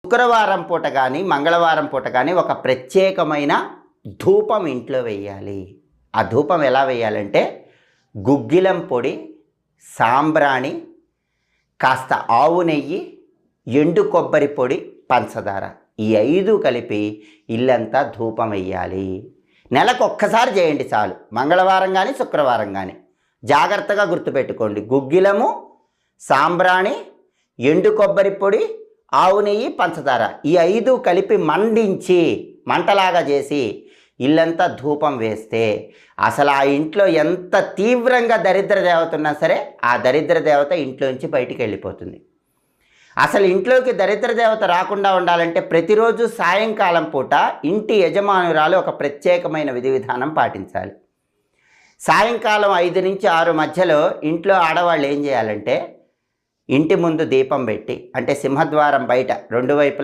శుక్రవారం పూట కానీ మంగళవారం పూట కానీ ఒక ప్రత్యేకమైన ధూపం ఇంట్లో వేయాలి. ఆ ధూపం ఎలా వేయాలంటే గుగ్గిలం పొడి, సాంబ్రాణి, కాస్త ఆవు నెయ్యి, ఎండు కొబ్బరి పొడి, పంచదార, ఈ 5 కలిపి ఇల్లంతా ధూపం వేయాలి. నెలకు ఒక్కసారి చేయండి చాలు. మంగళవారం కానీ శుక్రవారం కానీ. జాగ్రత్తగా గుర్తుపెట్టుకోండి, గుగ్గిలము, సాంబ్రాణి, ఎండు కొబ్బరి పొడి, ఆవు నెయ్యి, పంచదార, ఈ 5 కలిపి మండించి మంటలాగా చేసి ఇల్లంతా ధూపం వేస్తే అసలు ఆ ఇంట్లో ఎంత తీవ్రంగా దరిద్ర దేవత ఉన్నా సరే ఆ దరిద్ర దేవత ఇంట్లోంచి బయటికి వెళ్ళిపోతుంది. అసలు ఇంట్లోకి దరిద్ర దేవత రాకుండా ఉండాలంటే ప్రతిరోజు సాయంకాలం పూట ఇంటి యజమానురాలు ఒక ప్రత్యేకమైన విధి విధానం పాటించాలి. సాయంకాలం 5 నుంచి 6 మధ్యలో ఇంట్లో ఆడవాళ్ళు ఏం చేయాలంటే ఇంటి ముందు దీపం పెట్టి, అంటే సింహద్వారం బయట 2 వైపులా